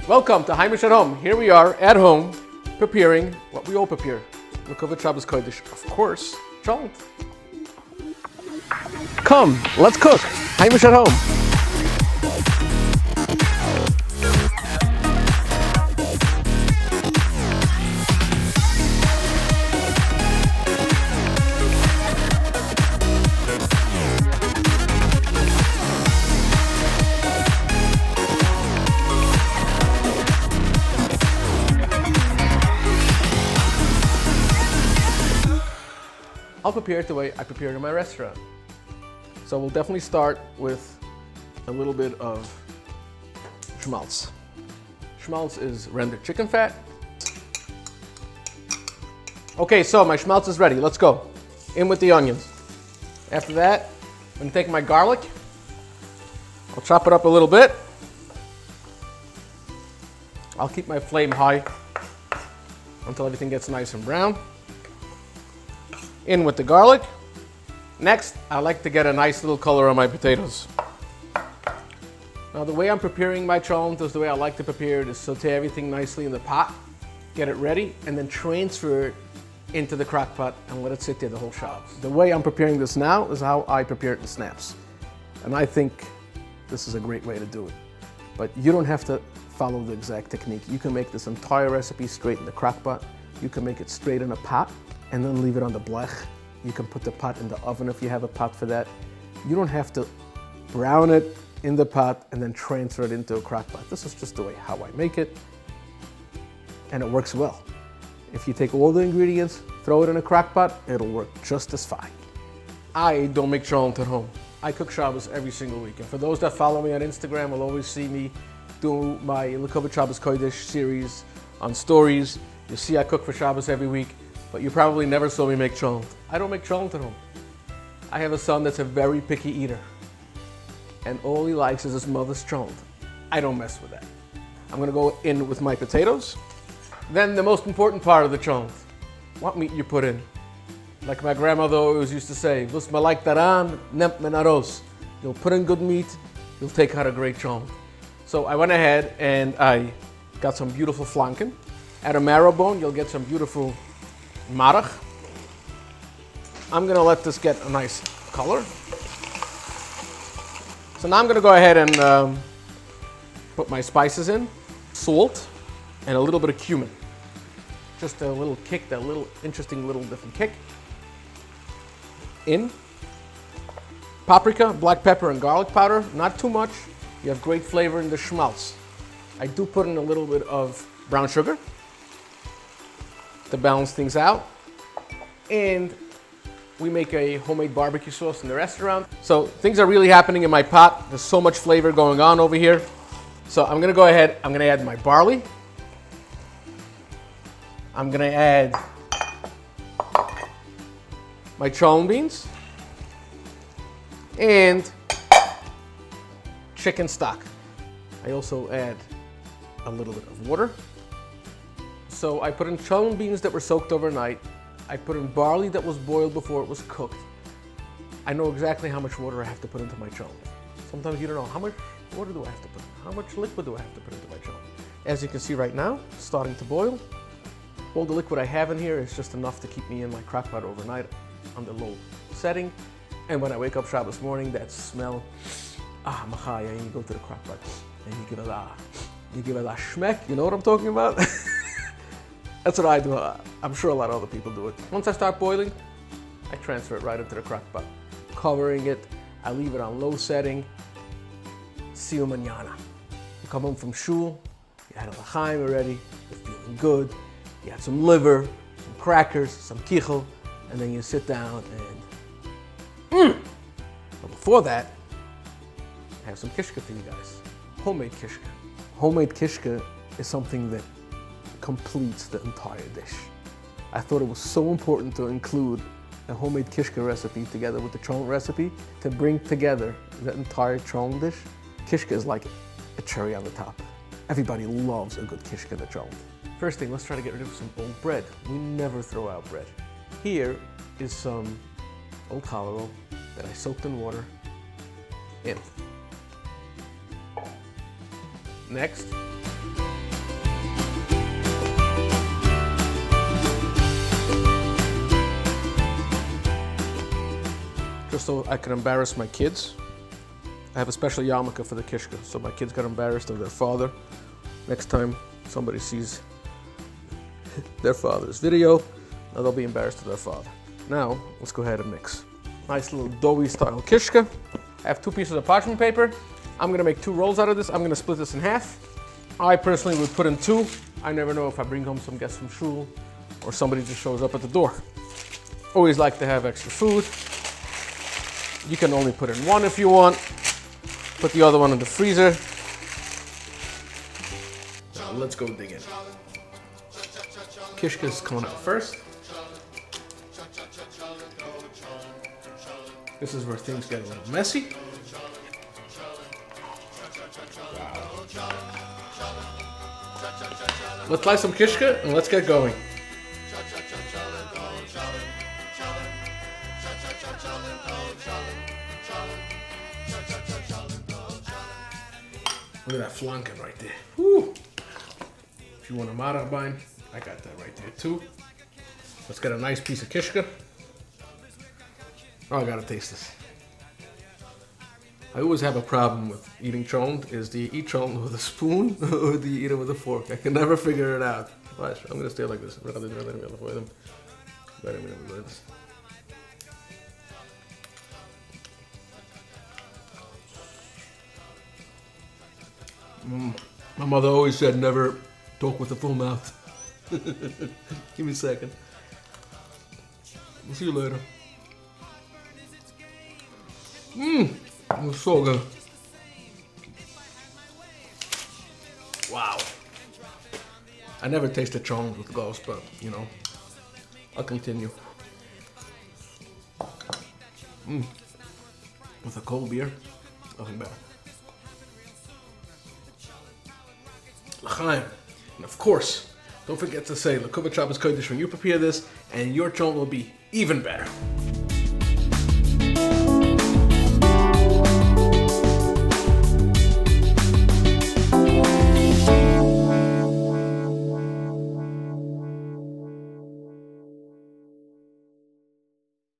Welcome to Heimish at Home. Here we are at home preparing what we all prepare. Lukovic Shabbos Kodesh, of course, Cholent. Come, let's cook. Heimish at Home. I'll prepare it the way I prepare it in my restaurant. So we'll definitely start with a little bit of schmaltz. Schmaltz is rendered chicken fat. Okay, so my schmaltz is ready. Let's go. In with the onions. After that, I'm gonna take my garlic. I'll chop it up a little bit. I'll keep my flame high until everything gets nice and brown. In with the garlic. Next, I like to get a nice little color on my potatoes. Now the way I'm preparing my cholent is the way I like to prepare it is saute everything nicely in the pot, get it ready, and then transfer it into the crock pot and let it sit there the whole Shabbos. The way I'm preparing this now is how I prepare it in snaps. And I think this is a great way to do it. But you don't have to follow the exact technique. You can make this entire recipe straight in the crock pot. You can make it straight in a pot and then leave it on the blech. You can put the pot in the oven if you have a pot for that. You don't have to brown it in the pot and then transfer it into a crock pot. This is just the way how I make it, and it works well. If you take all the ingredients, throw it in a crock pot, it'll work just as fine. I don't make cholent at home. I cook Shabbos every single week. And for those that follow me on Instagram will always see me do my Lukovic Shabbos Kodesh series on stories. You'll see I cook for Shabbos every week. But you probably never saw me make cholent. I don't make cholent at home. I have a son that's a very picky eater. And all he likes is his mother's cholent. I don't mess with that. I'm gonna go in with my potatoes. Then the most important part of the cholent. What meat you put in. Like my grandmother always used to say, "Vus malak daran, nemt men aros." You'll put in good meat, you'll take out a great cholent. So I went ahead and I got some beautiful flanken. At a marrow bone, you'll get some beautiful marach. I'm gonna let this get a nice color. So now I'm gonna go ahead and put my spices in, salt, and a little bit of cumin. Just a little kick, that little interesting little different kick. In. Paprika, black pepper, and garlic powder, not too much. You have great flavor in the schmaltz. I do put in a little bit of brown sugar to balance things out. And we make a homemade barbecue sauce in the restaurant. So things are really happening in my pot. There's so much flavor going on over here. So I'm gonna go ahead, I'm gonna add my barley. I'm gonna add my cholent beans and chicken stock. I also add a little bit of water. So I put in cholent beans that were soaked overnight. I put in barley that was boiled before it was cooked. I know exactly how much water I have to put into my cholent. Sometimes you don't know, how much water do I have to put in? How much liquid do I have to put into my cholent? As you can see right now, it's starting to boil. All the liquid I have in here is just enough to keep me in my crock pot overnight on the low setting. And when I wake up Shabbos morning, that smell, machaya, and you go to the crock pot and you give it a schmeck, you know what I'm talking about? That's what I do. I'm sure a lot of other people do it. Once I start boiling, I transfer it right into the crock pot. Covering it, I leave it on low setting. See you mañana. You come home from shul, you had a l'chaim already, you're feeling good, you had some liver, some crackers, some kichel, and then you sit down and But before that, I have some kishka for you guys. Homemade kishka. Homemade kishka is something that completes the entire dish. I thought it was so important to include a homemade kishka recipe together with the cholent recipe to bring together the entire cholent dish. Kishka is like a cherry on the top. Everybody loves a good kishka in the cholent. First thing, let's try to get rid of some old bread. We never throw out bread. Here is some old challah roll that I soaked in water. In. Next, Kishka so I can embarrass my kids. I have a special yarmulke for the Kishka, so my kids got embarrassed of their father. Next time somebody sees their father's video, now they'll be embarrassed of their father. Now, let's go ahead and mix. Nice little doughy style Kishka. I have 2 pieces of parchment paper. I'm gonna make 2 rolls out of this. I'm gonna split this in half. I personally would put in 2. I never know if I bring home some guests from shul or somebody just shows up at the door. Always like to have extra food. You can only put in 1 if you want. Put the other one in the freezer. Now let's go dig in. Kishka is coming out first. This is where things get a little messy. Wow. Let's light some Kishka and let's get going. Look at that flanken right there. Woo. If you want a marachbein, I got that right there too. Let's get a nice piece of Kishka. Oh, I gotta taste this. I always have a problem with eating cholent. Is do you eat cholent with a spoon or do you eat it with a fork? I can never figure it out. Watch, I'm gonna stay like this. My mother always said never talk with a full mouth. Give me a second. We'll see you later. It was so good. Wow. I never tasted cholent with gloves, but you know, I'll continue. With a cold beer, nothing better. L'chaim. And of course, don't forget to say L'kuvah Shabbos Kodesh when you prepare this, and your cholent will be even better.